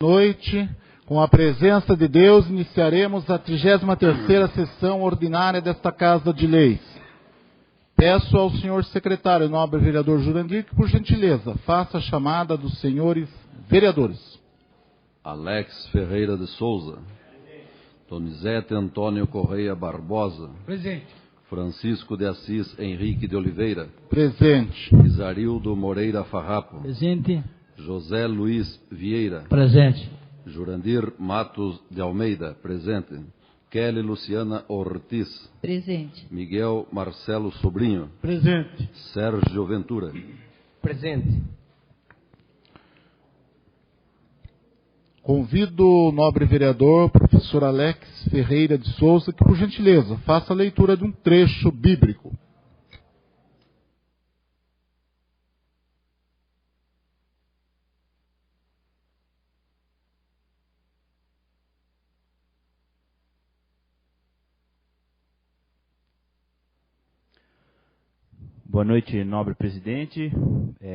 Noite, com a presença de Deus, iniciaremos a 33ª sessão ordinária desta Casa de Leis. Peço ao senhor secretário, nobre vereador Jurandir, que por gentileza faça a chamada dos senhores vereadores. Alex Ferreira de Souza. Donizete Antônio Correia Barbosa. Presente. Francisco de Assis Henrique de Oliveira. Presente. Isarildo Moreira Farrapo. Presente. José Luiz Vieira. Presente. Jurandir Matos de Almeida. Presente. Kelly Luciana Ortiz. Presente. Miguel Marcelo Sobrinho. Presente. Sérgio Ventura. Presente. Convido o nobre vereador, professor Alex Ferreira de Souza, que por gentileza faça a leitura de um trecho bíblico. Boa noite, nobre presidente,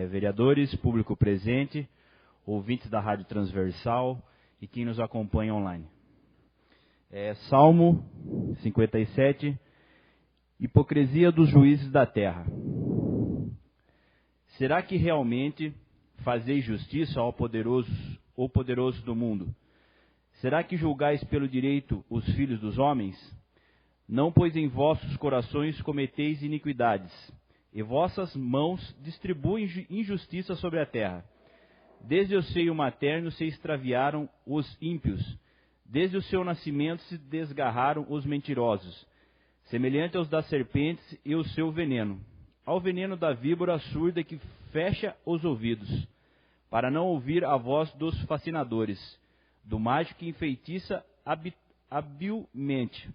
vereadores, público presente, ouvintes da Rádio Transversal e quem nos acompanha online. Salmo 57, hipocrisia dos juízes da terra. Será que realmente fazeis justiça ao poderoso do mundo? Será que julgais pelo direito os filhos dos homens? Não, pois em vossos corações cometeis iniquidades, e vossas mãos distribuem injustiça sobre a terra. Desde o seio materno se extraviaram os ímpios, desde o seu nascimento se desgarraram os mentirosos, semelhante aos das serpentes e o seu veneno, ao veneno da víbora surda que fecha os ouvidos, para não ouvir a voz dos fascinadores, do mágico que enfeitiça habilmente.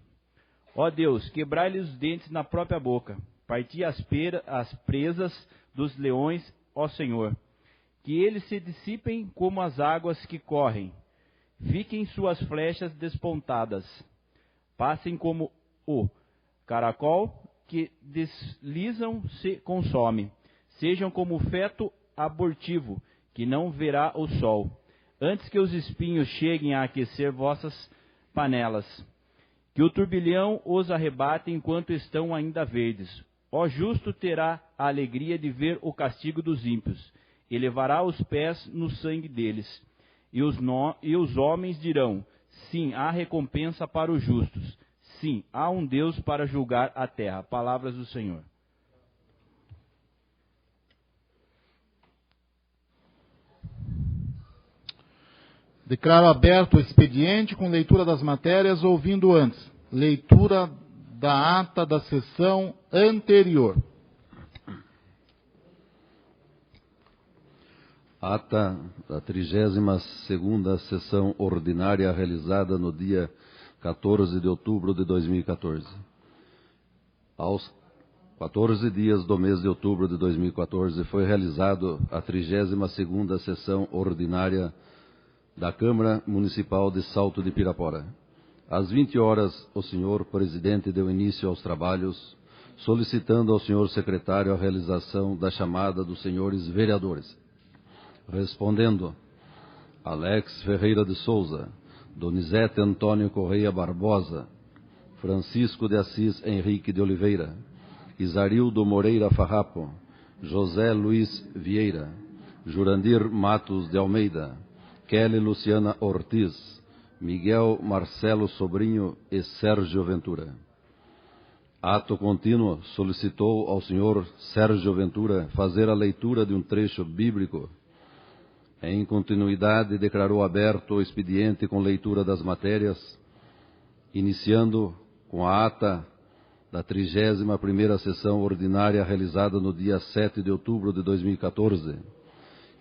Ó Deus, quebrai-lhe os dentes na própria boca, parti as presas dos leões, ó Senhor. Que eles se dissipem como as águas que correm. Fiquem suas flechas despontadas. Passem como o caracol que deslizam se consome. Sejam como o feto abortivo que não verá o sol. Antes que os espinhos cheguem a aquecer vossas panelas. Que o turbilhão os arrebate enquanto estão ainda verdes. Ó justo terá a alegria de ver o castigo dos ímpios, e levará os pés no sangue deles. E os homens dirão, sim, há recompensa para os justos. Sim, há um Deus para julgar a terra. Palavras do Senhor. Declaro aberto o expediente com leitura das matérias, ouvindo antes leitura da ata da sessão anterior. Ata da 32ª sessão ordinária realizada no dia 14 de outubro de 2014. Aos 14 dias do mês de outubro de 2014 foi realizada a 32ª sessão ordinária da Câmara Municipal de Salto de Pirapora. Às 20 horas, o senhor presidente deu início aos trabalhos, solicitando ao senhor secretário a realização da chamada dos senhores vereadores. Respondendo, Alex Ferreira de Souza, Donizete Antônio Correia Barbosa, Francisco de Assis Henrique de Oliveira, Isarildo Moreira Farrapo, José Luiz Vieira, Jurandir Matos de Almeida, Kelly Luciana Ortiz, Miguel Marcelo Sobrinho e Sérgio Ventura. Ato contínuo solicitou ao senhor Sérgio Ventura fazer a leitura de um trecho bíblico. Em continuidade, declarou aberto o expediente com leitura das matérias, iniciando com a ata da 31ª sessão ordinária realizada no dia 7 de outubro de 2014,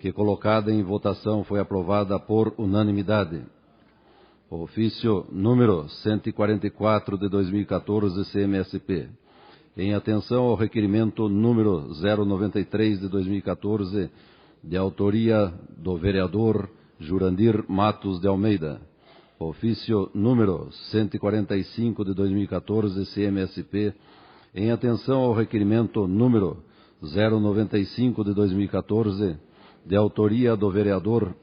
que colocada em votação foi aprovada por unanimidade. O ofício número 144 de 2014 CMSP, em atenção ao requerimento número 093 de 2014, de autoria do vereador Jurandir Matos de Almeida. Ofício número 145 de 2014 CMSP, em atenção ao requerimento número 095 de 2014, de autoria do vereador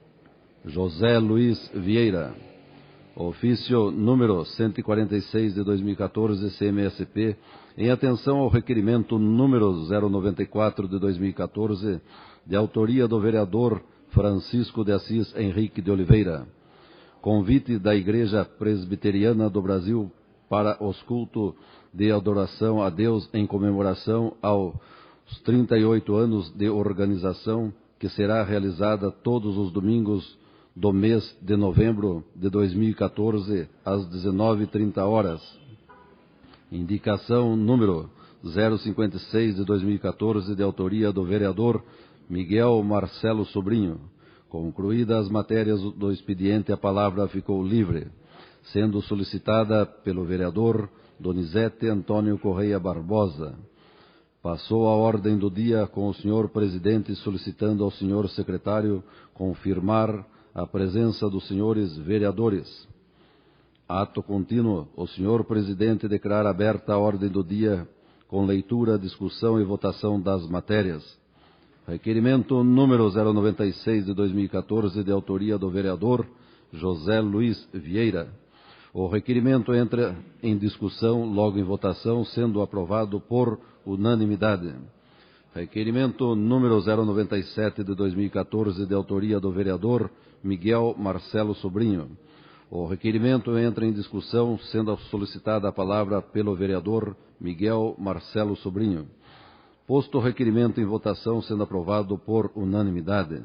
José Luiz Vieira. Ofício número 146 de 2014, CMSP, em atenção ao requerimento número 094 de 2014, de autoria do vereador Francisco de Assis Henrique de Oliveira. Convite da Igreja Presbiteriana do Brasil para os cultos de adoração a Deus em comemoração aos 38 anos de organização, que será realizada todos os domingos do mês de novembro de 2014, às 19h30. Indicação número 056 de 2014, de autoria do vereador Miguel Marcelo Sobrinho. Concluídas as matérias do expediente, a palavra ficou livre, sendo solicitada pelo vereador Donizete Antônio Correia Barbosa. Passou a ordem do dia com o senhor presidente, solicitando ao senhor secretário confirmar a presença dos senhores vereadores. Ato contínuo, o senhor presidente declara aberta a ordem do dia com leitura, discussão e votação das matérias. Requerimento número 096 de 2014, de autoria do vereador José Luiz Vieira. O requerimento entra em discussão, logo em votação, sendo aprovado por unanimidade. Requerimento número 097 de 2014, de autoria do vereador Miguel Marcelo Sobrinho. O requerimento entra em discussão, sendo solicitada a palavra pelo vereador Miguel Marcelo Sobrinho. Posto o requerimento em votação, sendo aprovado por unanimidade.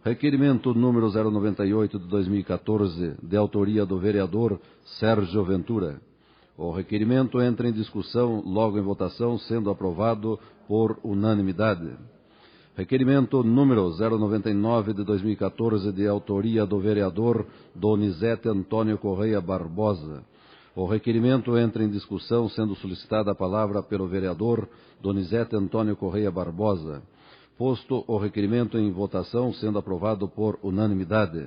Requerimento número 098 de 2014, de autoria do vereador Sérgio Ventura. O requerimento entra em discussão, logo em votação, sendo aprovado por unanimidade. Requerimento número 099 de 2014, de autoria do vereador Donizete Antônio Correia Barbosa. O requerimento entra em discussão, sendo solicitada a palavra pelo vereador Donizete Antônio Correia Barbosa. Posto o requerimento em votação, sendo aprovado por unanimidade.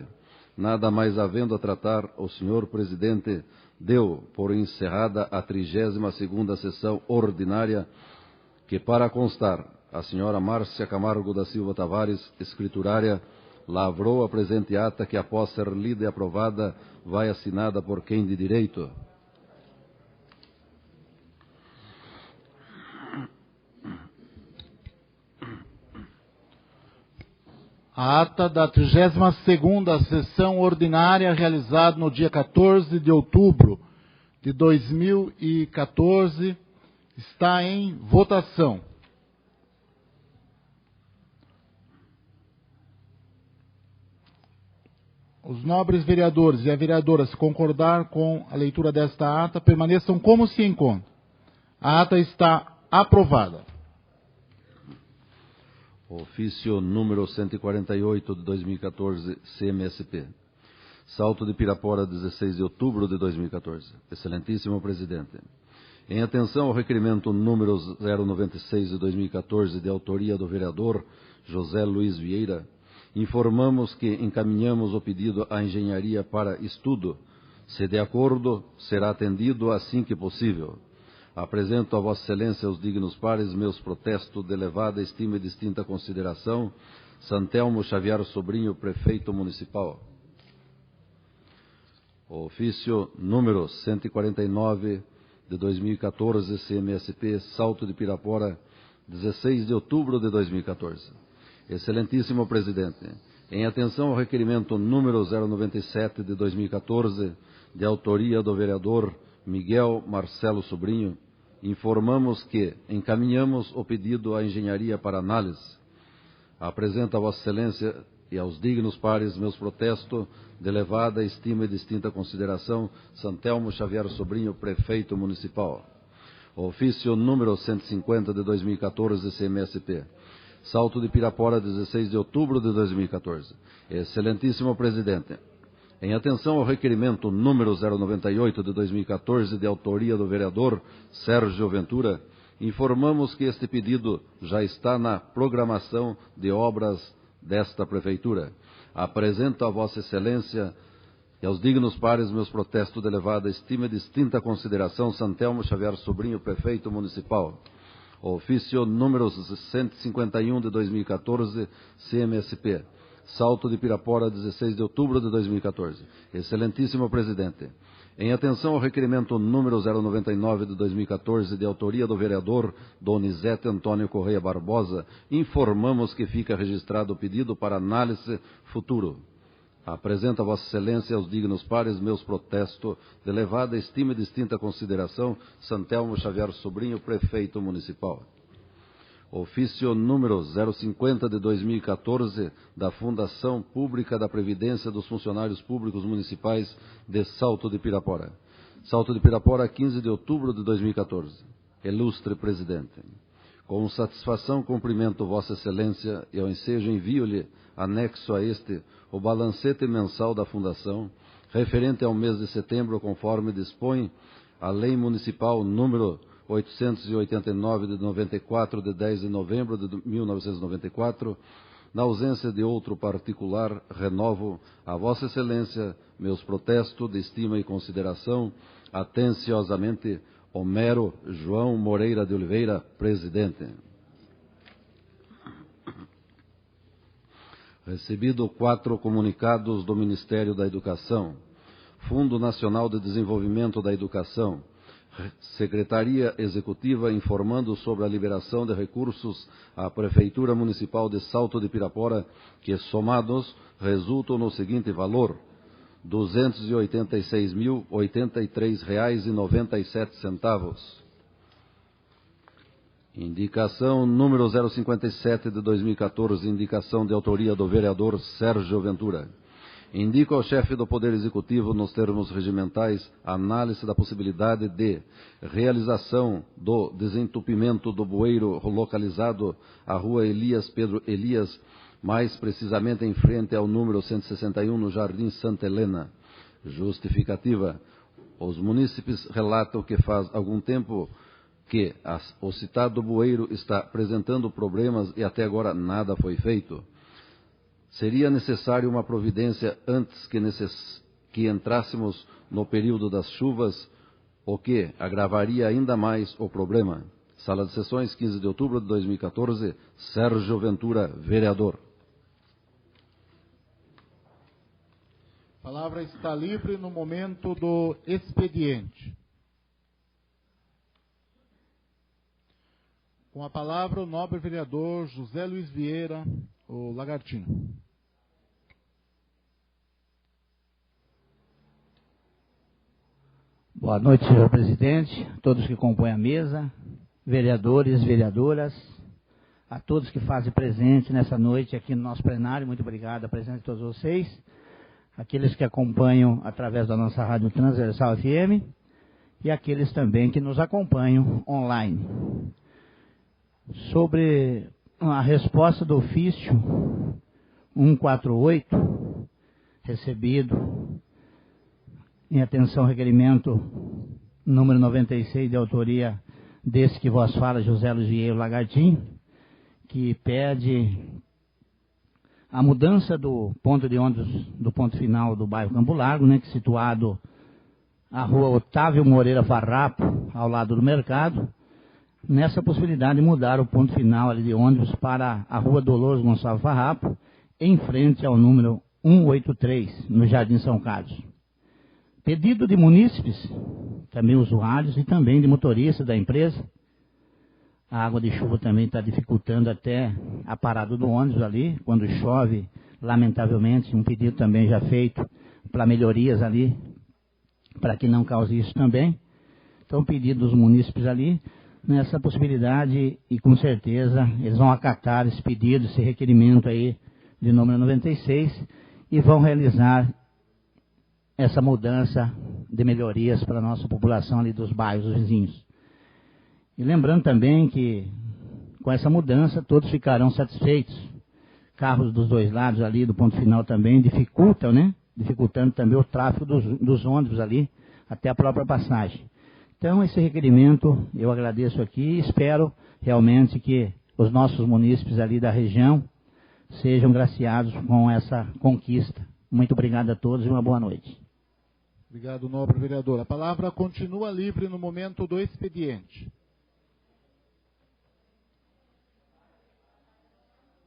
Nada mais havendo a tratar, o senhor presidente deu por encerrada a 32ª sessão ordinária, que, para constar, a senhora Márcia Camargo da Silva Tavares, escriturária, lavrou a presente ata, que, após ser lida e aprovada, vai assinada por quem de direito. A ata da 32ª sessão ordinária, realizada no dia 14 de outubro de 2014, está em votação. Os nobres vereadores e a vereadora, se concordar com a leitura desta ata, permaneçam como se encontram. A ata está aprovada. Ofício número 148 de 2014, CMSP. Salto de Pirapora, 16 de outubro de 2014. Excelentíssimo presidente, em atenção ao requerimento número 096 de 2014, de autoria do vereador José Luiz Vieira, informamos que encaminhamos o pedido à engenharia para estudo. Se de acordo, será atendido assim que possível. Apresento a Vossa Excelência, os dignos pares, meus protestos de elevada estima e distinta consideração. Santelmo Xavier Sobrinho, prefeito municipal. O ofício número 149 de 2014, CMSP, Salto de Pirapora, 16 de outubro de 2014. Excelentíssimo presidente, em atenção ao requerimento número 097 de 2014, de autoria do vereador Miguel Marcelo Sobrinho, informamos que encaminhamos o pedido à engenharia para análise. Apresento a Vossa Excelência e aos dignos pares meus protestos de elevada estima e distinta consideração. Santelmo Xavier Sobrinho, prefeito municipal. Ofício número 150 de 2014, CMSP. Salto de Pirapora, 16 de outubro de 2014. Excelentíssimo presidente, em atenção ao requerimento número 098 de 2014, de autoria do vereador Sérgio Ventura, informamos que este pedido já está na programação de obras desta prefeitura. Apresento a Vossa Excelência e aos dignos pares meus protestos de elevada estima e distinta consideração. Santelmo Xavier Sobrinho, prefeito municipal. Ofício número 151 de 2014, CMSP. Salto de Pirapora, 16 de outubro de 2014. Excelentíssimo Presidente, em atenção ao requerimento número 099 de 2014, de autoria do vereador Donizete Antônio Correia Barbosa, informamos que fica registrado o pedido para análise futuro. Apresento a Vossa Excelência e aos dignos pares meus protestos de elevada estima e distinta consideração, Santelmo Xavier Sobrinho, Prefeito Municipal. Ofício número 050 de 2014 da Fundação Pública da Previdência dos Funcionários Públicos Municipais de Salto de Pirapora. Salto de Pirapora, 15 de outubro de 2014. Ilustre Presidente, com satisfação cumprimento Vossa Excelência e ao ensejo envio-lhe, anexo a este, o balancete mensal da Fundação, referente ao mês de setembro, conforme dispõe a Lei Municipal número 889 de 94, de 10 de novembro de 1994, na ausência de outro particular, renovo a Vossa Excelência meus protestos de estima e consideração, atenciosamente, Homero João Moreira de Oliveira, Presidente. Recebido 4 comunicados do Ministério da Educação, Fundo Nacional de Desenvolvimento da Educação, Secretaria Executiva informando sobre a liberação de recursos à Prefeitura Municipal de Salto de Pirapora, que somados resultam no seguinte valor: R$ 286.083,97. Indicação número 057 de 2014, indicação de autoria do vereador Sérgio Ventura. Indico ao chefe do Poder Executivo, nos termos regimentais, a análise da possibilidade de realização do desentupimento do bueiro localizado à rua Elias Pedro Elias, mais precisamente em frente ao número 161, no Jardim Santa Helena. Justificativa: os munícipes relatam que faz algum tempo que o citado bueiro está apresentando problemas e até agora nada foi feito. Seria necessário uma providência antes que entrássemos no período das chuvas, o que agravaria ainda mais o problema. Sala de Sessões, 15 de outubro de 2014, Sérgio Ventura, vereador. A palavra está livre no momento do expediente. Com a palavra, o nobre vereador José Luiz Vieira, o Lagartino. Boa noite, senhor presidente, todos que compõem a mesa, vereadores, vereadoras, a todos que fazem presente nessa noite aqui no nosso plenário. Muito obrigado a presença de todos vocês, aqueles que acompanham através da nossa Rádio Transversal FM e aqueles também que nos acompanham online. Sobre a resposta do ofício 148, recebido em atenção ao requerimento número 96, de autoria desse que vos fala, José Luiz Vieira Lagartim, que pede a mudança do ponto de ônibus, do ponto final do bairro Campo Largo, né, que é situado a rua Otávio Moreira Farrapo, ao lado do mercado, nessa possibilidade de mudar o ponto final ali de ônibus para a rua Dolores Gonçalves Farrapo, em frente ao número 183, no Jardim São Carlos. Pedido de munícipes, também usuários e também de motoristas da empresa. A água de chuva também está dificultando até a parada do ônibus ali, quando chove, lamentavelmente. Um pedido também já feito para melhorias ali, para que não cause isso também. Então, pedido dos munícipes ali, nessa possibilidade, e com certeza eles vão acatar esse pedido, esse requerimento aí de número 96, e vão realizar essa mudança de melhorias para a nossa população ali dos bairros vizinhos. E lembrando também que com essa mudança todos ficarão satisfeitos. Carros dos dois lados ali do ponto final também dificultam, né? Dificultando também o tráfego dos ônibus ali, até a própria passagem. Então, esse requerimento eu agradeço aqui e espero realmente que os nossos munícipes ali da região sejam graciados com essa conquista. Muito obrigado a todos e uma boa noite. Obrigado, nobre vereador. A palavra continua livre no momento do expediente.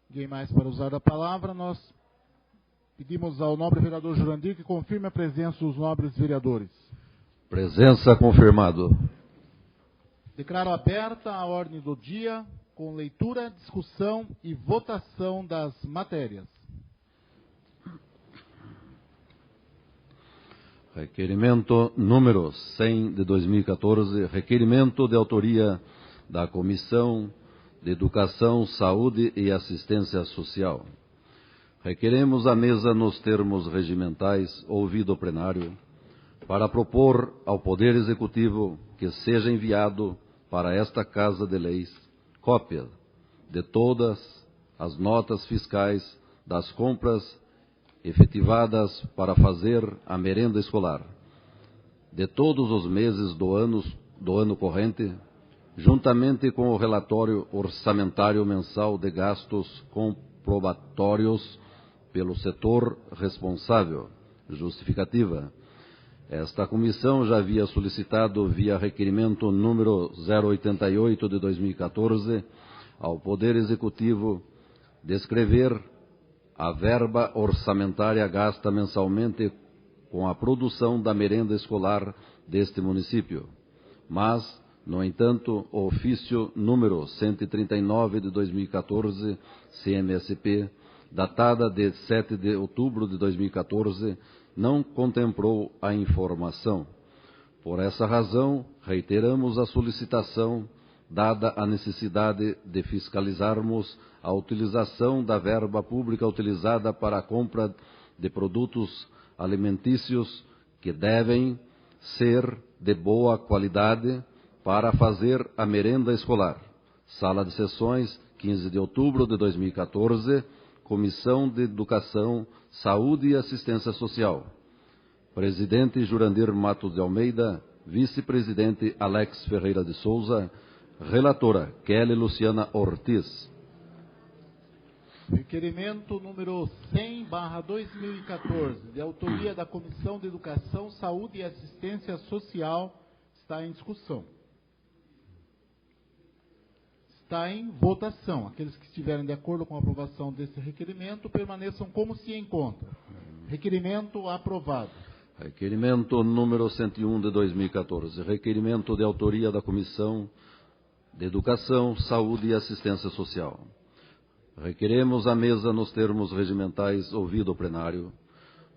Ninguém mais para usar a palavra, nós Pedimos ao nobre vereador Jurandir que confirme a presença dos nobres vereadores. Presença confirmado. Declaro aberta a ordem do dia, com leitura, discussão e votação das matérias. Requerimento número 100 de 2014, requerimento de autoria da Comissão de Educação, Saúde e Assistência Social. Requeremos a mesa nos termos regimentais, ouvido o plenário, para propor ao Poder Executivo que seja enviado para esta Casa de Leis cópia de todas as notas fiscais das compras efetivadas para fazer a merenda escolar de todos os meses do ano corrente, juntamente com o relatório orçamentário mensal de gastos comprobatórios pelo setor responsável. Justificativa. Esta comissão já havia solicitado, via requerimento número 088 de 2014, ao Poder Executivo descrever a verba orçamentária gasta mensalmente com a produção da merenda escolar deste município. Mas, no entanto, o ofício número 139 de 2014, CMSP, datada de 7 de outubro de 2014, não contemplou a informação. Por essa razão, reiteramos a solicitação, dada a necessidade de fiscalizarmos a utilização da verba pública utilizada para a compra de produtos alimentícios que devem ser de boa qualidade para fazer a merenda escolar. Sala de Sessões, 15 de outubro de 2014, Comissão de Educação, Saúde e Assistência Social. Presidente Jurandir Matos de Almeida, Vice-Presidente Alex Ferreira de Souza, Relatora Kelly Luciana Ortiz. Requerimento número 100/2014, de autoria da Comissão de Educação, Saúde e Assistência Social, está em discussão. Está em votação. Aqueles que estiverem de acordo com a aprovação desse requerimento, permaneçam como se encontram. Requerimento aprovado. Requerimento número 101 de 2014. Requerimento de autoria da Comissão de Educação, Saúde e Assistência Social. Requeremos a mesa nos termos regimentais, ouvido o plenário,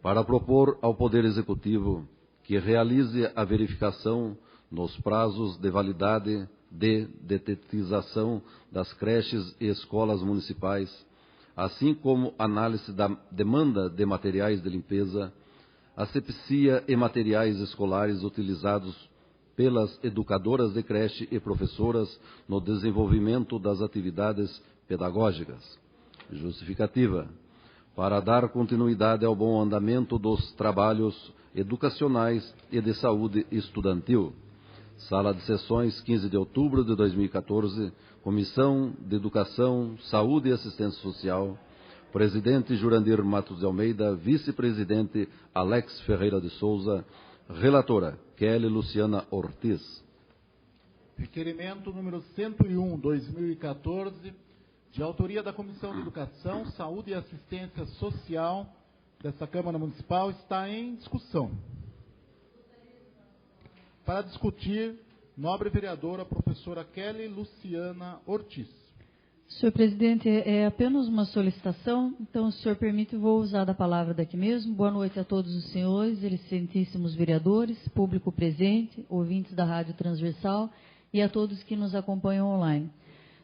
para propor ao Poder Executivo que realize a verificação nos prazos de validade de detetização das creches e escolas municipais, assim como análise da demanda de materiais de limpeza, asepsia e materiais escolares utilizados pelas educadoras de creche e professoras no desenvolvimento das atividades pedagógicas. Justificativa. Para dar continuidade ao bom andamento dos trabalhos educacionais e de saúde estudantil. Sala de Sessões, 15 de outubro de 2014, Comissão de Educação, Saúde e Assistência Social, Presidente Jurandir Matos de Almeida, Vice-Presidente Alex Ferreira de Souza, Relatora Kelly Luciana Ortiz. Requerimento número 101/2014, de autoria da Comissão de Educação, Saúde e Assistência Social desta Câmara Municipal, está em discussão. Para discutir, nobre vereadora, professora Kelly Luciana Ortiz. Senhor presidente, é apenas uma solicitação, então, se o senhor permite, vou usar da palavra daqui mesmo. Boa noite a todos os senhores, excelentíssimos vereadores, público presente, ouvintes da Rádio Transversal e a todos que nos acompanham online.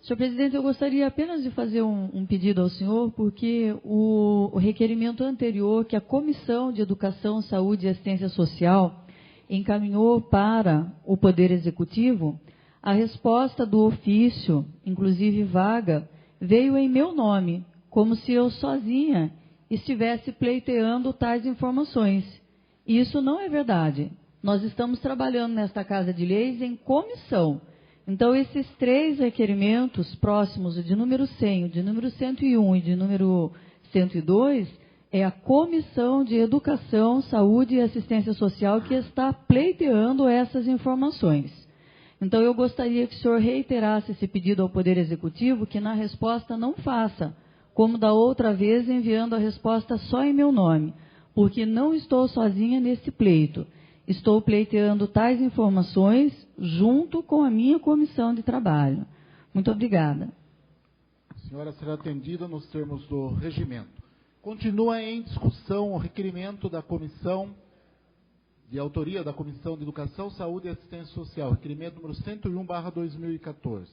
Senhor presidente, eu gostaria apenas de fazer um pedido ao senhor, porque o requerimento anterior que a Comissão de Educação, Saúde e Assistência Social encaminhou para o Poder Executivo, a resposta do ofício, inclusive vaga, veio em meu nome, como se eu sozinha estivesse pleiteando tais informações. E isso não é verdade. Nós estamos trabalhando nesta Casa de Leis em comissão. Então, esses três requerimentos próximos, o de número 100, o de número 101 e de número 102, é a Comissão de Educação, Saúde e Assistência Social que está pleiteando essas informações. Então, eu gostaria que o senhor reiterasse esse pedido ao Poder Executivo, que na resposta não faça como da outra vez, enviando a resposta só em meu nome, porque não estou sozinha nesse pleito. Estou pleiteando tais informações junto com a minha comissão de trabalho. Muito obrigada. A senhora será atendida nos termos do regimento. Continua em discussão o requerimento da comissão, de autoria da Comissão de Educação, Saúde e Assistência Social, requerimento número 101/2014.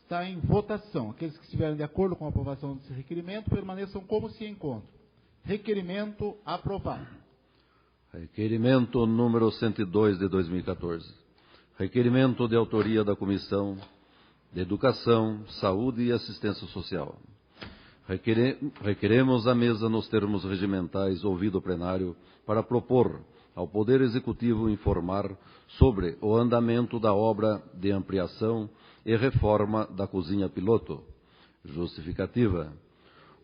Está em votação. Aqueles que estiverem de acordo com a aprovação desse requerimento permaneçam como se encontram. Requerimento aprovado. Requerimento número 102 de 2014. Requerimento de autoria da Comissão de Educação, Saúde e Assistência Social. Requeremos a mesa nos termos regimentais ouvido o plenário para propor ao Poder Executivo informar sobre o andamento da obra de ampliação e reforma da cozinha piloto. Justificativa.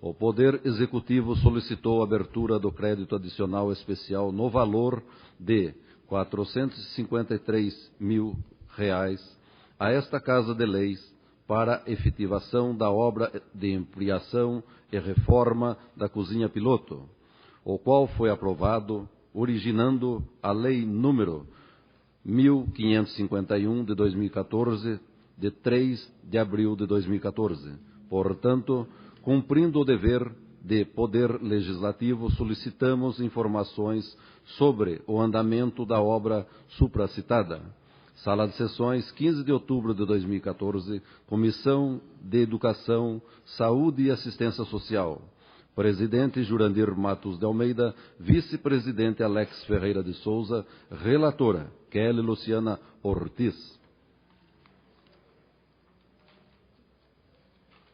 O Poder Executivo solicitou a abertura do crédito adicional especial no valor de R$ 453 mil a esta Casa de Leis para efetivação da obra de ampliação e reforma da cozinha piloto, o qual foi aprovado, originando a Lei número 1551 de 2014, de 3 de abril de 2014. Portanto, cumprindo o dever de Poder Legislativo, solicitamos informações sobre o andamento da obra supracitada. Sala de Sessões, 15 de outubro de 2014, Comissão de Educação, Saúde e Assistência Social. Presidente Jurandir Matos de Almeida, Vice-Presidente Alex Ferreira de Souza, Relatora Kelly Luciana Ortiz.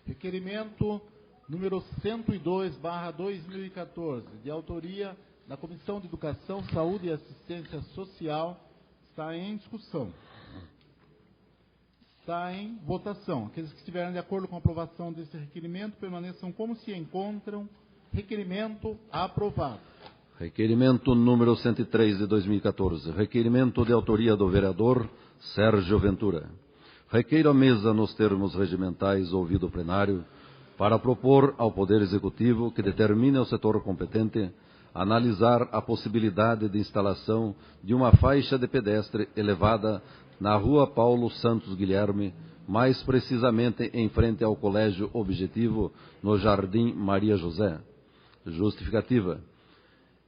Requerimento número 102/2014, de autoria da Comissão de Educação, Saúde e Assistência Social, está em discussão. Está em votação. Aqueles que estiverem de acordo com a aprovação desse requerimento permaneçam como se encontram. Requerimento aprovado. Requerimento número 103 de 2014. Requerimento de autoria do vereador Sérgio Ventura. Requeiro a mesa nos termos regimentais ouvido o plenário para propor ao Poder Executivo que determine ao setor competente analisar a possibilidade de instalação de uma faixa de pedestre elevada na Rua Paulo Santos Guilherme, mais precisamente em frente ao Colégio Objetivo, no Jardim Maria José. Justificativa.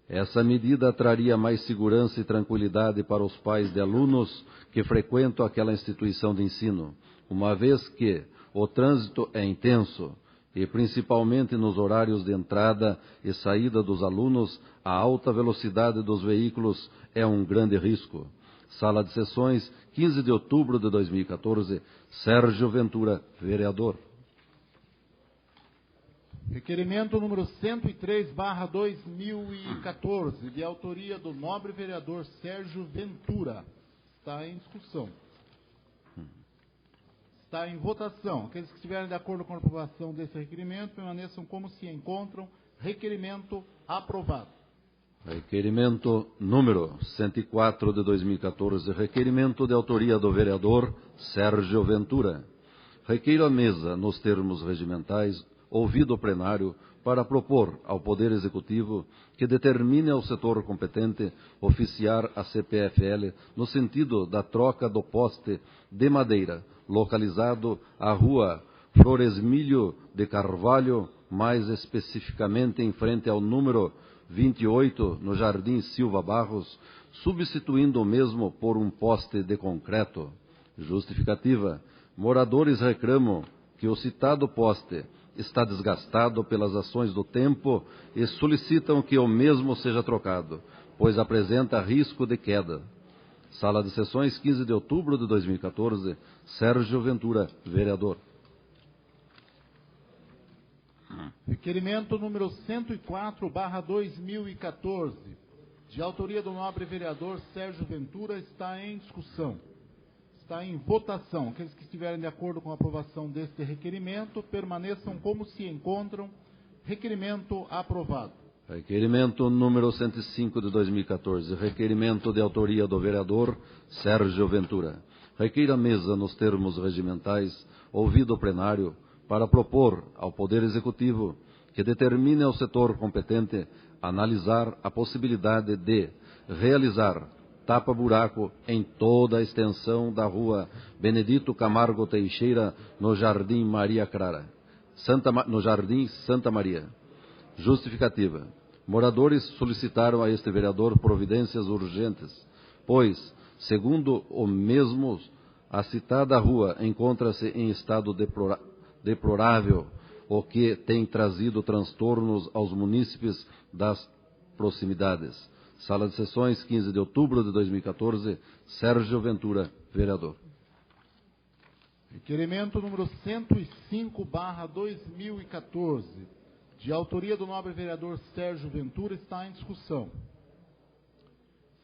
Essa medida traria mais segurança e tranquilidade para os pais de alunos que frequentam aquela instituição de ensino, uma vez que o trânsito é intenso e, principalmente nos horários de entrada e saída dos alunos, a alta velocidade dos veículos é um grande risco. Sala de Sessões, 15 de outubro de 2014, Sérgio Ventura, vereador. Requerimento número 103/2014, de autoria do nobre vereador Sérgio Ventura. Está em discussão. Está em votação. Aqueles que estiverem de acordo com a aprovação desse requerimento permaneçam como se encontram. Requerimento aprovado. Requerimento número 104 de 2014. Requerimento de autoria do vereador Sérgio Ventura. Requeiro a mesa, nos termos regimentais, ouvido o plenário, para propor ao Poder Executivo que determine ao setor competente oficiar a CPFL no sentido da troca do poste de madeira, localizado à Rua Floresmilho de Carvalho, mais especificamente em frente ao número 28, no Jardim Silva Barros, substituindo o mesmo por um poste de concreto. Justificativa. Moradores reclamam que o citado poste está desgastado pelas ações do tempo e solicitam que o mesmo seja trocado, pois apresenta risco de queda. Sala de Sessões, 15 de outubro de 2014, Sérgio Ventura, vereador. Requerimento número 104/2014, de autoria do nobre vereador Sérgio Ventura, está em discussão. Está em votação. Aqueles que estiverem de acordo com a aprovação deste requerimento permaneçam como se encontram. Requerimento aprovado. Requerimento número 105 de 2014. Requerimento de autoria do vereador Sérgio Ventura. Requeiro a mesa, nos termos regimentais, ouvido o plenário, para propor ao Poder Executivo que determine ao setor competente analisar a possibilidade de realizar tapa-buraco em toda a extensão da rua Benedito Camargo Teixeira, no Jardim Maria Clara, no Jardim Santa Maria. Justificativa. Moradores solicitaram a este vereador providências urgentes, pois, segundo o mesmo, a citada rua encontra-se em estado deplorável, o que tem trazido transtornos aos munícipes das proximidades. Sala de Sessões, 15 de outubro de 2014, Sérgio Ventura, vereador. Requerimento número 105/2014, de autoria do nobre vereador Sérgio Ventura, está em discussão.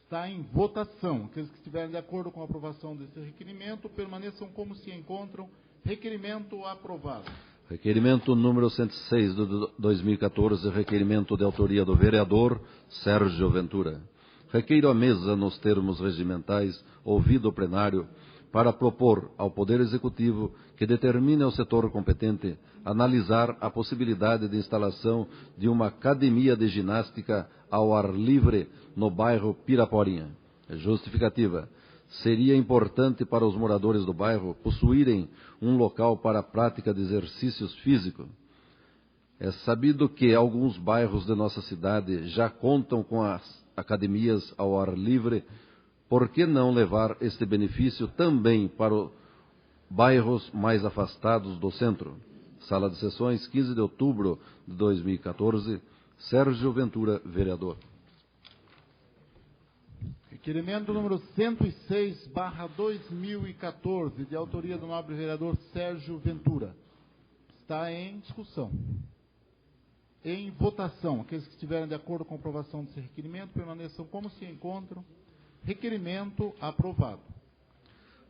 Está em votação. Aqueles que estiverem de acordo com a aprovação desse requerimento, permaneçam como se encontram. Requerimento aprovado. Requerimento número 106 de 2014, requerimento de autoria do vereador Sérgio Ventura. Requeiro à mesa, nos termos regimentais, ouvido o plenário, para propor ao Poder Executivo que determine ao setor competente analisar a possibilidade de instalação de uma academia de ginástica ao ar livre no bairro Piraporinha. Justificativa. Seria importante para os moradores do bairro possuírem um local para a prática de exercícios físicos. É sabido que alguns bairros de nossa cidade já contam com as academias ao ar livre. Por que não levar este benefício também para os bairros mais afastados do centro? Sala de Sessões, 15 de outubro de 2014, Sérgio Ventura, vereador. Requerimento número 106/2014, de autoria do nobre vereador Sérgio Ventura. Está em discussão. Em votação. Aqueles que estiverem de acordo com a aprovação desse requerimento, permaneçam como se encontram. Requerimento aprovado.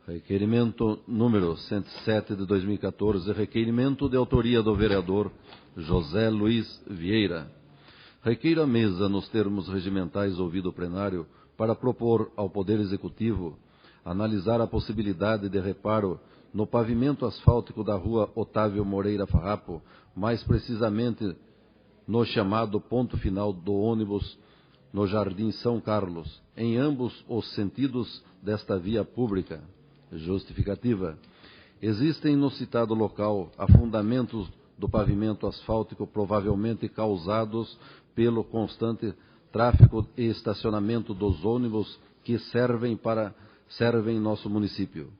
Requerimento número 107 de 2014, requerimento de autoria do vereador José Luiz Vieira. Requeiro à mesa, nos termos regimentais ouvido o plenário, para propor ao Poder Executivo analisar a possibilidade de reparo no pavimento asfáltico da rua Otávio Moreira Farrapo, mais precisamente no chamado ponto final do ônibus no Jardim São Carlos, em ambos os sentidos desta via pública. Justificativa. Existem no citado local afundamentos do pavimento asfáltico provavelmente causados pelo constante tráfego e estacionamento dos ônibus que servem nosso município,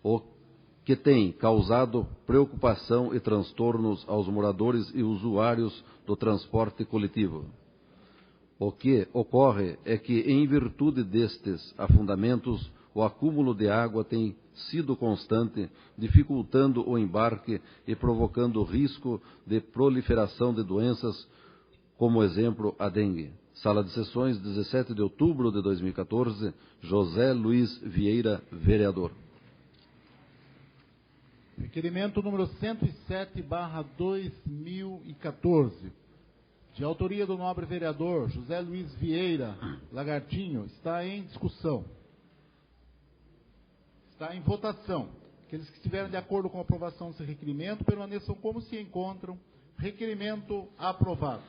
o que tem causado preocupação e transtornos aos moradores e usuários do transporte coletivo. O que ocorre é que, em virtude destes afundamentos, o acúmulo de água tem sido constante, dificultando o embarque e provocando risco de proliferação de doenças, como exemplo a dengue. Sala de Sessões, 17 de outubro de 2014, José Luiz Vieira, vereador. Requerimento número 107/2014, de autoria do nobre vereador José Luiz Vieira Lagartinho, está em discussão. Está em votação. Aqueles que estiverem de acordo com a aprovação desse requerimento, permaneçam como se encontram. Requerimento aprovado.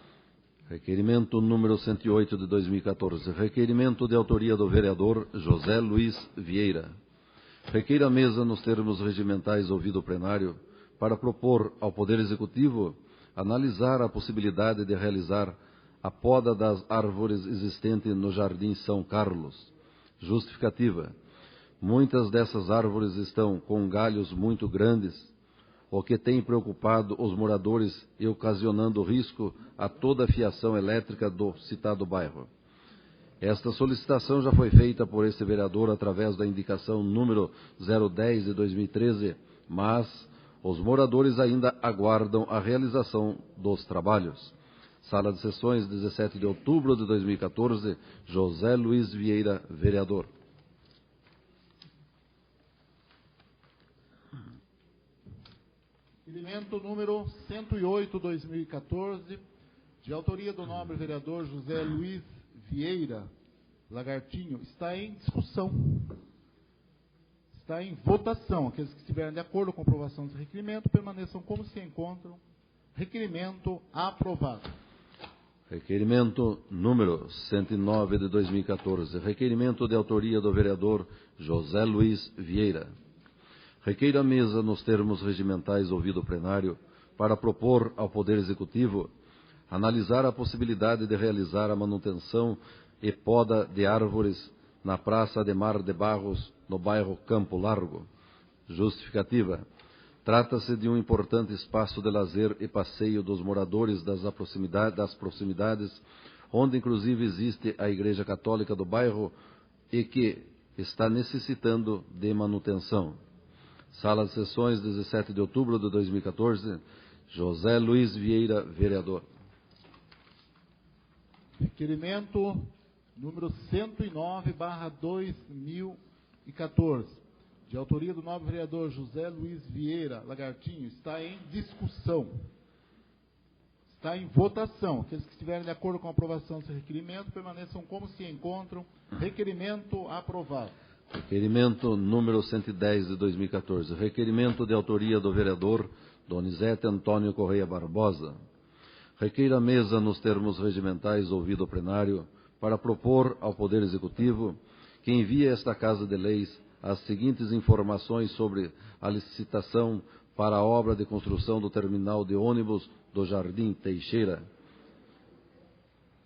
Requerimento número 108 de 2014. Requerimento de autoria do vereador José Luiz Vieira. Requeiro à mesa, nos termos regimentais ouvido o plenário, para propor ao Poder Executivo analisar a possibilidade de realizar a poda das árvores existentes no Jardim São Carlos. Justificativa. Muitas dessas árvores estão com galhos muito grandes, o que tem preocupado os moradores e ocasionando risco a toda a fiação elétrica do citado bairro. Esta solicitação já foi feita por este vereador através da indicação número 010 de 2013, mas os moradores ainda aguardam a realização dos trabalhos. Sala de Sessões, 17 de outubro de 2014, José Luiz Vieira, vereador. Requerimento número 108/2014, de autoria do nobre vereador José Luiz Vieira Lagartinho, está em discussão. Está em votação. Aqueles que estiverem de acordo com a aprovação desse requerimento, permaneçam como se encontram. Requerimento aprovado. Requerimento número 109 de 2014. Requerimento de autoria do vereador José Luiz Vieira. Requeiro a mesa, nos termos regimentais ouvido o plenário, para propor ao Poder Executivo analisar a possibilidade de realizar a manutenção e poda de árvores na Praça Ademar de Barros, no bairro Campo Largo. Justificativa. Trata-se de um importante espaço de lazer e passeio dos moradores das proximidades, onde inclusive existe a Igreja Católica do bairro e que está necessitando de manutenção. Sala de Sessões, 17 de outubro de 2014, José Luiz Vieira, vereador. Requerimento número 109/2014, de autoria do nobre vereador José Luiz Vieira Lagartinho, está em discussão. Está em votação. Aqueles que estiverem de acordo com a aprovação desse requerimento, permaneçam como se encontram. Requerimento aprovado. Requerimento número 110 de 2014. Requerimento de autoria do vereador Donizete Antônio Correia Barbosa. Requeiro a mesa, nos termos regimentais ouvido o plenário, para propor ao Poder Executivo que envie a esta Casa de Leis as seguintes informações sobre a licitação para a obra de construção do terminal de ônibus do Jardim Teixeira.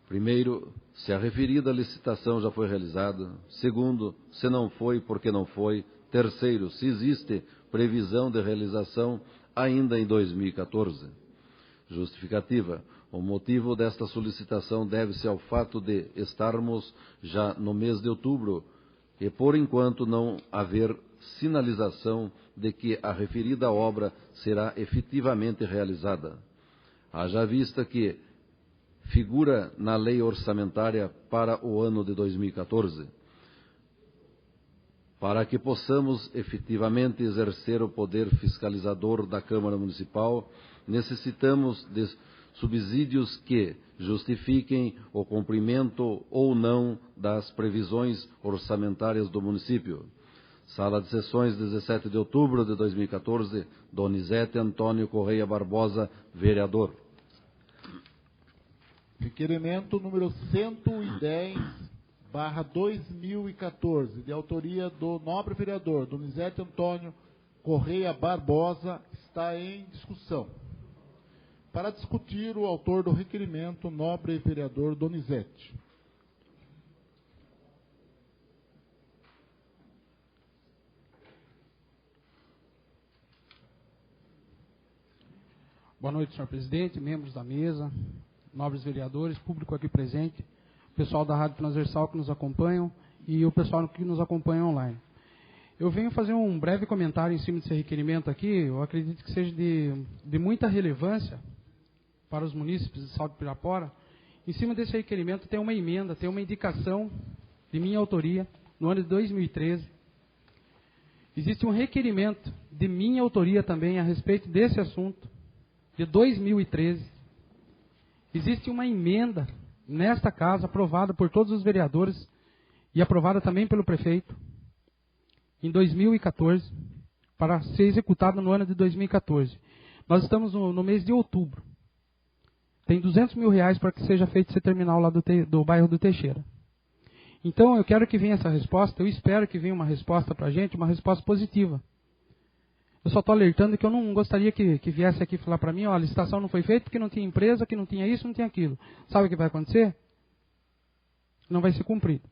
Primeiro, se a referida licitação já foi realizada. Segundo, se não foi, por que não foi. Terceiro, se existe previsão de realização ainda em 2014. Justificativa. O motivo desta solicitação deve-se ao fato de estarmos já no mês de outubro e, por enquanto, não haver sinalização de que a referida obra será efetivamente realizada. Haja vista que figura na lei orçamentária para o ano de 2014. Para que possamos efetivamente exercer o poder fiscalizador da Câmara Municipal, necessitamos de subsídios que justifiquem o cumprimento ou não das previsões orçamentárias do município. Sala de Sessões, 17 de outubro de 2014, Donizete Antônio Correia Barbosa, vereador. Requerimento número 110/2014, de autoria do nobre vereador Donizete Antônio Correia Barbosa, está em discussão. Para discutir, o autor do requerimento, nobre vereador Donizete. Boa noite, senhor presidente, membros da mesa, nobres vereadores, público aqui presente, pessoal da Rádio Transversal que nos acompanham e o pessoal que nos acompanha online. Eu venho fazer um breve comentário em cima desse requerimento aqui. Eu acredito que seja de muita relevância para os munícipes de Salto Pirapora. Em cima desse requerimento tem uma emenda, tem uma indicação de minha autoria no ano de 2013. Existe um requerimento de minha autoria também a respeito desse assunto, de 2013. Existe uma emenda nesta casa, aprovada por todos os vereadores e aprovada também pelo prefeito, em 2014, para ser executada no ano de 2014. Nós estamos no mês de outubro. Tem R$200 mil para que seja feito esse terminal lá do bairro do Teixeira. Então, eu quero que venha essa resposta, eu espero que venha uma resposta para a gente, uma resposta positiva. Eu só estou alertando que eu não gostaria que viesse aqui falar para mim, ó, a licitação não foi feita porque não tinha empresa, que não tinha isso, não tinha aquilo. Sabe o que vai acontecer? Não vai ser cumprido.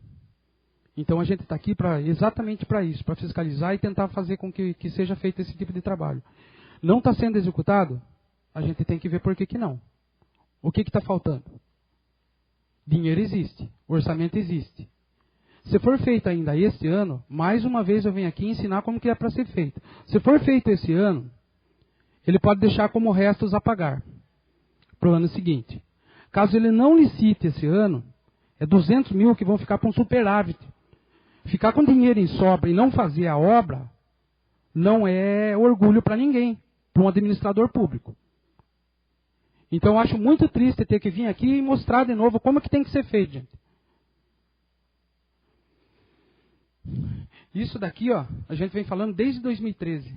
Então a gente está aqui exatamente para isso, para fiscalizar e tentar fazer com que seja feito esse tipo de trabalho. Não está sendo executado? A gente tem que ver por que não. O que está faltando? Dinheiro existe, orçamento existe. Se for feito ainda este ano, mais uma vez eu venho aqui ensinar como que é para ser feito. Se for feito esse ano, ele pode deixar como restos a pagar para o ano seguinte. Caso ele não licite esse ano, é R$200 mil que vão ficar para um superávit. Ficar com dinheiro em sobra e não fazer a obra não é orgulho para ninguém, para um administrador público. Então eu acho muito triste ter que vir aqui e mostrar de novo como que tem que ser feito, gente. Isso daqui, ó, a gente vem falando desde 2013.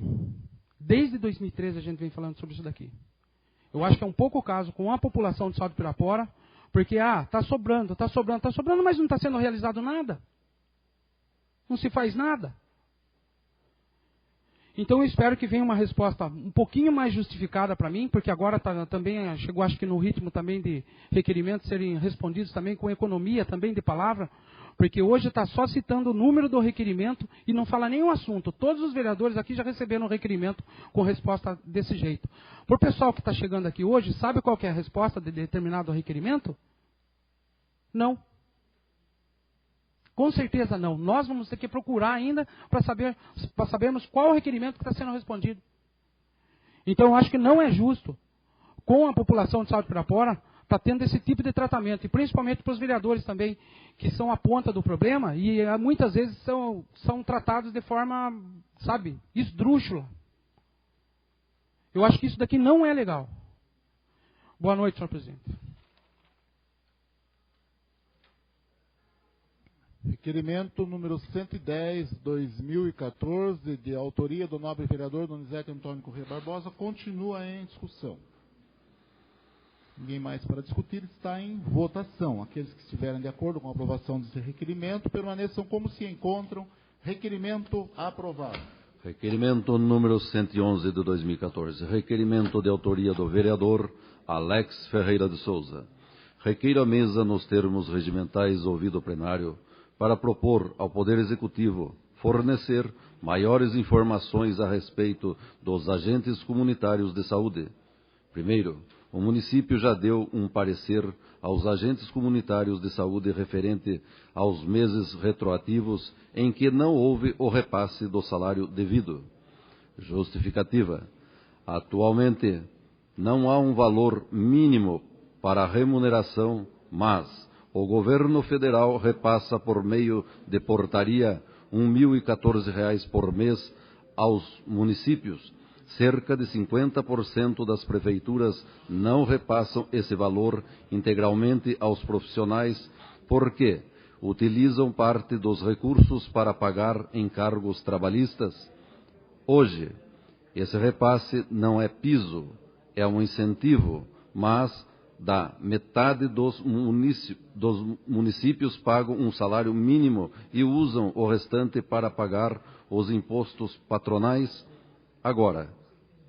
Desde 2013 a gente vem falando sobre isso daqui. Eu acho que é um pouco o caso com a população de Salto de Pirapora, porque, está sobrando, mas não está sendo realizado nada. Não se faz nada. Então eu espero que venha uma resposta um pouquinho mais justificada para mim, porque agora também chegou, acho que no ritmo também de requerimentos serem respondidos também com economia também de palavra, porque hoje está só citando o número do requerimento e não fala nenhum assunto. Todos os vereadores aqui já receberam o requerimento com resposta desse jeito. Para o pessoal que está chegando aqui hoje, sabe qual que é a resposta de determinado requerimento? Não. Com certeza não. Nós vamos ter que procurar ainda para sabermos qual é o requerimento que está sendo respondido. Então, eu acho que não é justo, com a população de Salto de Pirapora, está tendo esse tipo de tratamento. E principalmente para os vereadores também, que são a ponta do problema e muitas vezes são tratados de forma, esdrúxula. Eu acho que isso daqui não é legal. Boa noite, senhor presidente. Requerimento número 110, 2014, de autoria do nobre vereador Donizete Antônio Corrêa Barbosa, continua em discussão. Ninguém mais para discutir, está em votação. Aqueles que estiverem de acordo com a aprovação desse requerimento, permaneçam como se encontram. Requerimento aprovado. Requerimento número 111 de 2014. Requerimento de autoria do vereador Alex Ferreira de Souza. Requeiro a mesa, nos termos regimentais ouvido o plenário, para propor ao Poder Executivo fornecer maiores informações a respeito dos agentes comunitários de saúde. Primeiro, o município já deu um parecer aos agentes comunitários de saúde referente aos meses retroativos em que não houve o repasse do salário devido. Justificativa. Atualmente, não há um valor mínimo para a remuneração, mas o governo federal repassa por meio de portaria R$ 1.014 por mês aos municípios. Cerca de 50% das prefeituras não repassam esse valor integralmente aos profissionais porque utilizam parte dos recursos para pagar encargos trabalhistas. Hoje, esse repasse não é piso, é um incentivo, mas da metade dos municípios pagam um salário mínimo e usam o restante para pagar os impostos patronais. Agora,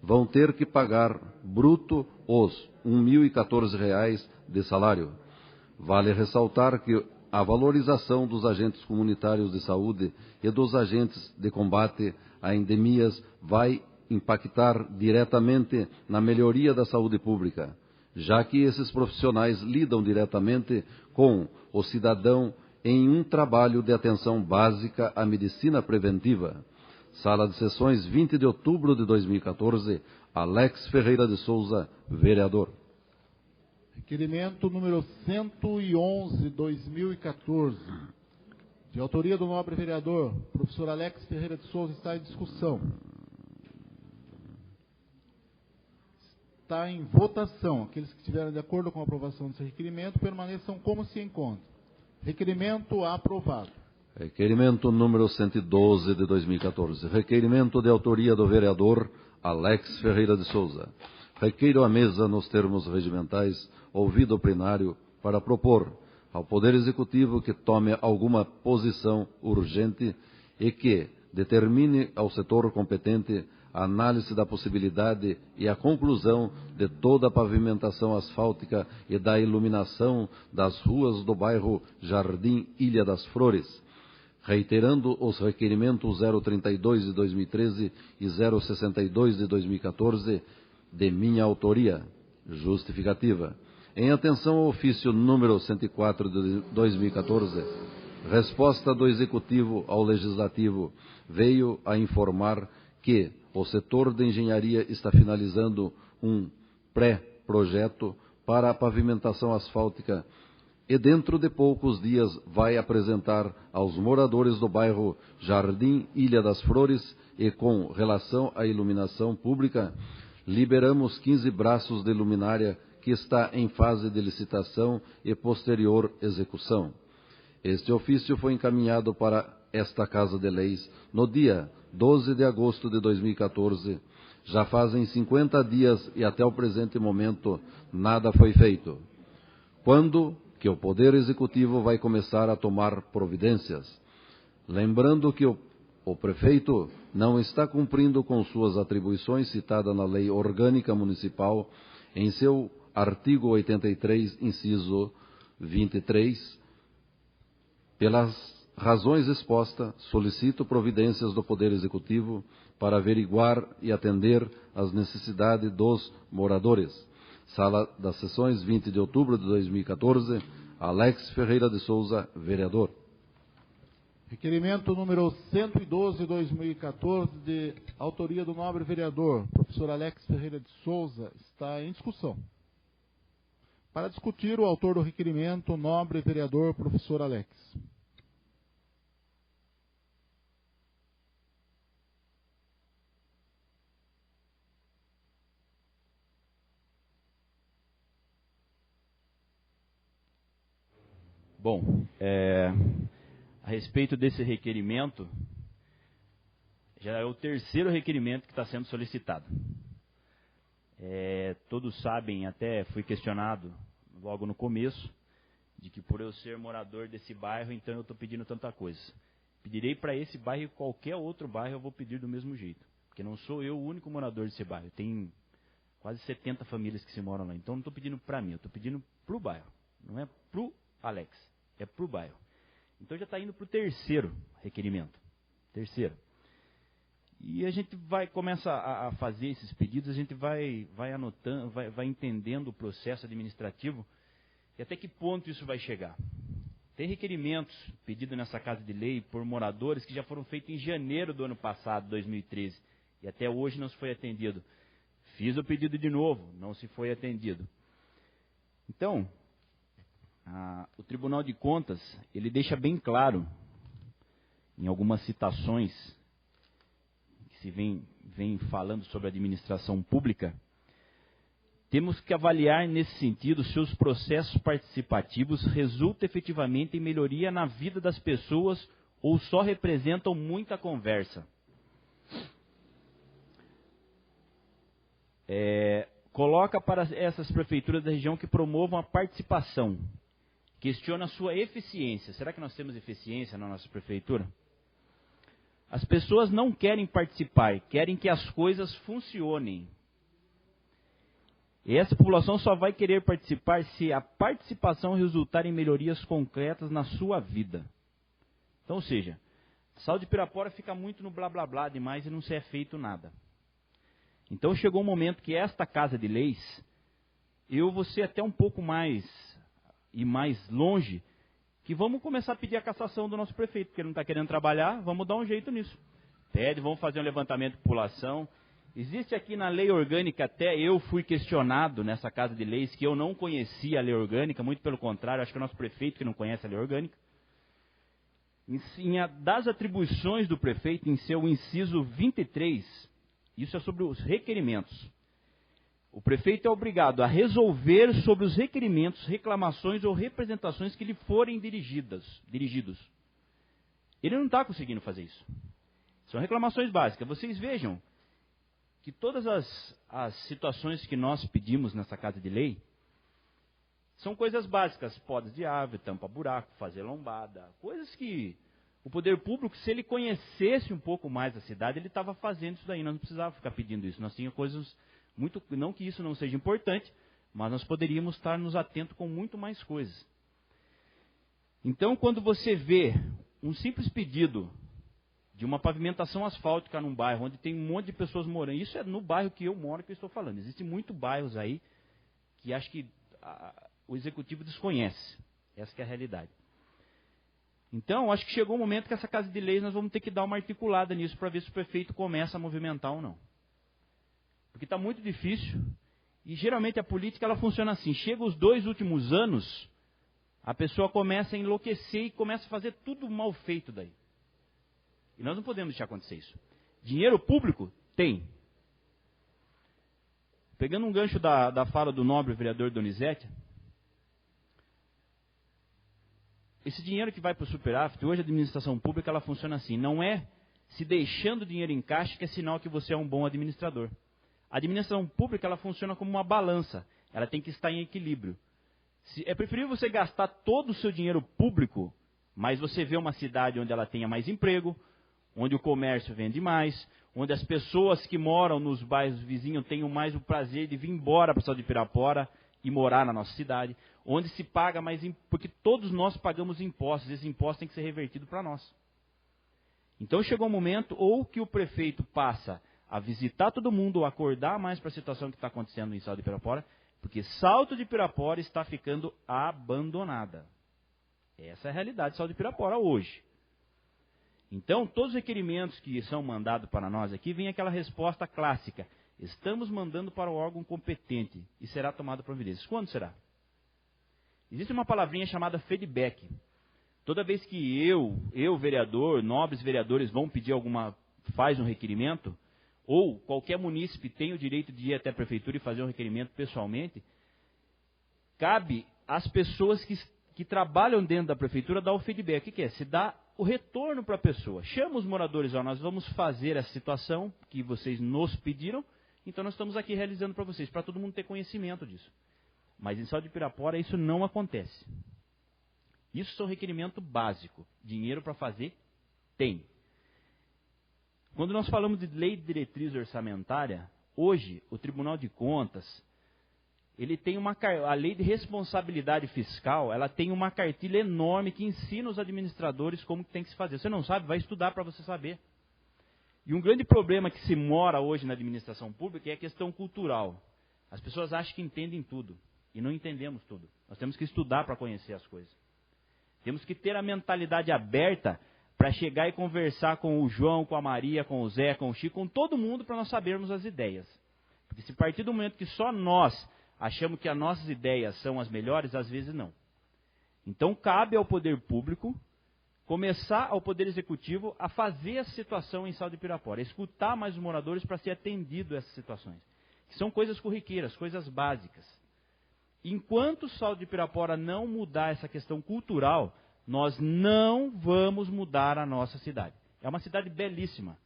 vão ter que pagar bruto os R$ 1.014 de salário. Vale ressaltar que a valorização dos agentes comunitários de saúde e dos agentes de combate a endemias vai impactar diretamente na melhoria da saúde pública, já que esses profissionais lidam diretamente com o cidadão em um trabalho de atenção básica à medicina preventiva. Sala de Sessões, 20 de outubro de 2014, Alex Ferreira de Souza, vereador. Requerimento número 111, 2014, de autoria do nobre vereador, professor Alex Ferreira de Souza, está em discussão. Está em votação. Aqueles que estiverem de acordo com a aprovação desse requerimento, permaneçam como se encontram. Requerimento aprovado. Requerimento número 112 de 2014. Requerimento de autoria do vereador Alex Ferreira de Souza. Requeiro a mesa, nos termos regimentais, ouvido o plenário, para propor ao Poder Executivo que tome alguma posição urgente e que determine ao setor competente a análise da possibilidade e a conclusão de toda a pavimentação asfáltica e da iluminação das ruas do bairro Jardim Ilha das Flores, reiterando os requerimentos 032 de 2013 e 062 de 2014 de minha autoria. Justificativa. Em atenção ao ofício número 104 de 2014, resposta do Executivo ao Legislativo veio a informar que o setor de engenharia está finalizando um pré-projeto para a pavimentação asfáltica e dentro de poucos dias vai apresentar aos moradores do bairro Jardim Ilha das Flores e com relação à iluminação pública, liberamos 15 braços de luminária que está em fase de licitação e posterior execução. Este ofício foi encaminhado para esta Casa de Leis no dia 12 de agosto de 2014. Já fazem 50 dias e até o presente momento nada foi feito. Quando que o Poder Executivo vai começar a tomar providências? Lembrando que o prefeito não está cumprindo com suas atribuições citadas na Lei Orgânica Municipal, em seu artigo 83, inciso 23. Pelas razões expostas, solicito providências do Poder Executivo para averiguar e atender às necessidades dos moradores. Sala das Sessões, 20 de outubro de 2014, Alex Ferreira de Souza, vereador. Requerimento número 112 de 2014, de autoria do nobre vereador, professor Alex Ferreira de Souza, está em discussão. Para discutir, o autor do requerimento, o nobre vereador, professor Alex. Bom, a respeito desse requerimento, já é o terceiro requerimento que está sendo solicitado. Todos sabem, até fui questionado logo no começo, de que por eu ser morador desse bairro, então eu estou pedindo tanta coisa. Pedirei para esse bairro e qualquer outro bairro eu vou pedir do mesmo jeito, porque não sou eu o único morador desse bairro, tem quase 70 famílias que se moram lá, então não estou pedindo para mim, eu estou pedindo para o bairro, não é para o Alex, é para o bairro. Então já está indo para o terceiro requerimento. Terceiro. E a gente começa a fazer esses pedidos, a gente vai anotando, vai entendendo o processo administrativo e até que ponto isso vai chegar. Tem requerimentos pedidos nessa Casa de Lei por moradores que já foram feitos em janeiro do ano passado, 2013, e até hoje não se foi atendido. Fiz o pedido de novo, não se foi atendido. Então, o Tribunal de Contas, ele deixa bem claro, em algumas citações, que se vem falando sobre a administração pública, temos que avaliar nesse sentido se os processos participativos resultam efetivamente em melhoria na vida das pessoas ou só representam muita conversa. Coloca para essas prefeituras da região que promovam a participação. Questiona a sua eficiência. Será que nós temos eficiência na nossa prefeitura? As pessoas não querem participar, querem que as coisas funcionem. E essa população só vai querer participar se a participação resultar em melhorias concretas na sua vida. Então, ou seja, Sal de Pirapora fica muito no blá blá blá demais e não se é feito nada. Então chegou um momento que esta Casa de Leis, eu vou ser até um pouco mais longe, que vamos começar a pedir a cassação do nosso prefeito, porque ele não está querendo trabalhar, vamos dar um jeito nisso. Vamos fazer um levantamento de população. Existe aqui na lei orgânica, até eu fui questionado nessa Casa de Leis, que eu não conhecia a lei orgânica, muito pelo contrário, acho que é o nosso prefeito que não conhece a lei orgânica. Das atribuições do prefeito, em seu inciso 23, isso é sobre os requerimentos. O prefeito é obrigado a resolver sobre os requerimentos, reclamações ou representações que lhe forem dirigidos. Ele não está conseguindo fazer isso. São reclamações básicas. Vocês vejam que todas as situações que nós pedimos nessa Casa de Lei são coisas básicas. Podas de árvore, tampa buraco, fazer lombada. Coisas que o poder público, se ele conhecesse um pouco mais a cidade, ele estava fazendo isso daí. Nós não precisávamos ficar pedindo isso. Nós tínhamos coisas... não que isso não seja importante, mas nós poderíamos estar nos atentos com muito mais coisas. Então, quando você vê um simples pedido de uma pavimentação asfáltica num bairro, onde tem um monte de pessoas morando, isso é no bairro que eu moro que eu estou falando. Existem muitos bairros aí que acho que o executivo desconhece. Essa que é a realidade. Então, acho que chegou o momento que essa Casa de Leis nós vamos ter que dar uma articulada nisso para ver se o prefeito começa a movimentar ou não. Porque está muito difícil, e geralmente a política ela funciona assim, chega os 2 últimos anos, a pessoa começa a enlouquecer e começa a fazer tudo mal feito daí. E nós não podemos deixar acontecer isso. Dinheiro público? Tem. Pegando um gancho da fala do nobre vereador Donizete, esse dinheiro que vai para o superávit, hoje a administração pública ela funciona assim, não é se deixando o dinheiro em caixa que é sinal que você é um bom administrador. A administração pública ela funciona como uma balança, ela tem que estar em equilíbrio. É preferível você gastar todo o seu dinheiro público, mas você vê uma cidade onde ela tenha mais emprego, onde o comércio vende mais, onde as pessoas que moram nos bairros vizinhos tenham mais o prazer de vir embora para o estado de Pirapora e morar na nossa cidade, onde se paga mais, porque todos nós pagamos impostos, esse imposto tem que ser revertido para nós. Então chegou um momento ou que o prefeito passa a visitar todo mundo, ou acordar mais para a situação que está acontecendo em Salto de Pirapora, porque Salto de Pirapora está ficando abandonada. Essa é a realidade de Salto de Pirapora hoje. Então, todos os requerimentos que são mandados para nós aqui, vem aquela resposta clássica. Estamos mandando para o órgão competente e será tomada providências. Quando será? Existe uma palavrinha chamada feedback. Toda vez que eu vereador, nobres vereadores vão pedir faz um requerimento, ou qualquer munícipe tem o direito de ir até a prefeitura e fazer um requerimento pessoalmente, cabe às pessoas que trabalham dentro da prefeitura dar o feedback. O que é? Se dá o retorno para a pessoa. Chama os moradores, nós vamos fazer essa situação que vocês nos pediram, então nós estamos aqui realizando para vocês, para todo mundo ter conhecimento disso. Mas em Salto de Pirapora isso não acontece. Isso são requerimento básico. Dinheiro para fazer, tem. Quando nós falamos de lei de diretriz orçamentária, hoje o Tribunal de Contas, ele tem a lei de responsabilidade fiscal, ela tem uma cartilha enorme que ensina os administradores como que tem que se fazer. Você não sabe, vai estudar para você saber. E um grande problema que se mora hoje na administração pública é a questão cultural. As pessoas acham que entendem tudo, e não entendemos tudo. Nós temos que estudar para conhecer as coisas. Temos que ter a mentalidade aberta para chegar e conversar com o João, com a Maria, com o Zé, com o Chico, com todo mundo, para nós sabermos as ideias. Porque se a partir do momento que só nós achamos que as nossas ideias são as melhores, às vezes não. Então cabe ao poder público começar ao poder executivo a fazer essa situação em Salto de Pirapora, escutar mais os moradores para ser atendido a essas situações. Que são coisas corriqueiras, coisas básicas. Enquanto Salto de Pirapora não mudar essa questão cultural, nós não vamos mudar a nossa cidade. É uma cidade belíssima.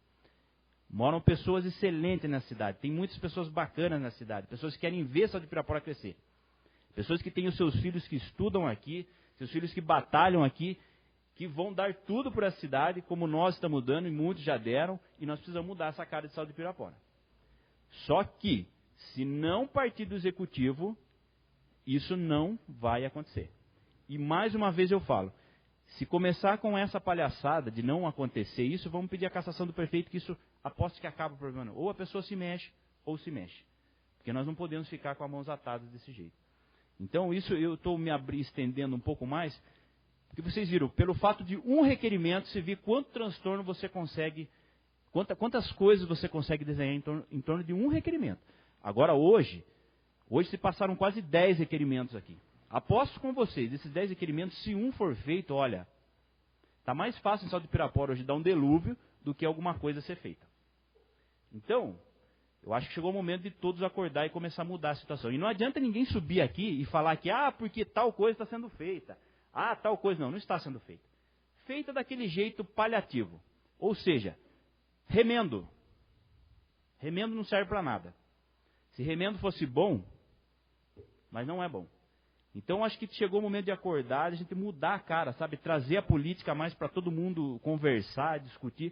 Moram pessoas excelentes na cidade. Tem muitas pessoas bacanas na cidade. Pessoas que querem ver Salto de Pirapora crescer. Pessoas que têm os seus filhos que estudam aqui, seus filhos que batalham aqui, que vão dar tudo por essa cidade, como nós estamos dando e muitos já deram, e nós precisamos mudar essa cara de Salto de Pirapora. Só que, se não partir do executivo, isso não vai acontecer. E mais uma vez eu falo, se começar com essa palhaçada de não acontecer isso, vamos pedir a cassação do prefeito, que isso aposto que acaba o problema. Ou a pessoa se mexe, ou se mexe. Porque nós não podemos ficar com as mãos atadas desse jeito. Então isso eu estou me estendendo um pouco mais, porque vocês viram, pelo fato de um requerimento, você vê quanto transtorno você consegue, quantas coisas você consegue desenhar em torno de um requerimento. Agora hoje se passaram quase 10 requerimentos aqui. Aposto com vocês, desses 10 requerimentos, se um for feito, olha, está mais fácil em Salto de Pirapora hoje dar um delúvio do que alguma coisa ser feita. Então, eu acho que chegou o momento de todos acordar e começar a mudar a situação. E não adianta ninguém subir aqui e falar que, porque tal coisa está sendo feita. Tal coisa não está sendo feita. Feita daquele jeito paliativo. Ou seja, remendo. Remendo não serve para nada. Se remendo fosse bom, mas não é bom. Então, acho que chegou o momento de acordar, de a gente mudar a cara, sabe? Trazer a política mais para todo mundo conversar, discutir.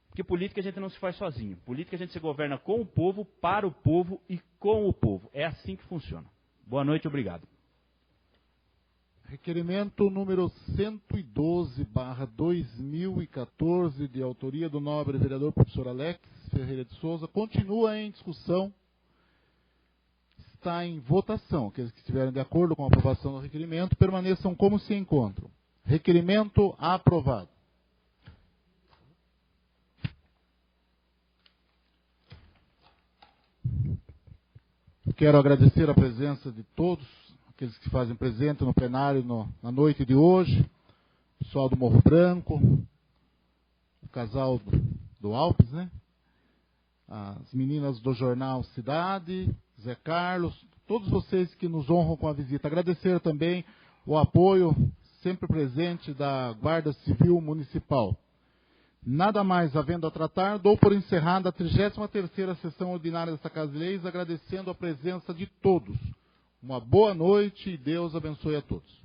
Porque política a gente não se faz sozinho. Política a gente se governa com o povo, para o povo e com o povo. É assim que funciona. Boa noite, obrigado. Requerimento número 112/2014, de autoria do nobre vereador professor Alex Ferreira de Souza, continua em discussão. Está em votação. Aqueles que estiverem de acordo com a aprovação do requerimento, permaneçam como se encontram. Requerimento aprovado. Quero agradecer a presença de todos, aqueles que fazem presente no plenário na noite de hoje, o pessoal do Morro Branco, o casal do Alpes, né? As meninas do Jornal Cidade, Zé Carlos, todos vocês que nos honram com a visita. Agradecer também o apoio sempre presente da Guarda Civil Municipal. Nada mais havendo a tratar, dou por encerrada a 33ª sessão ordinária desta Casa de Leis, agradecendo a presença de todos. Uma boa noite e Deus abençoe a todos.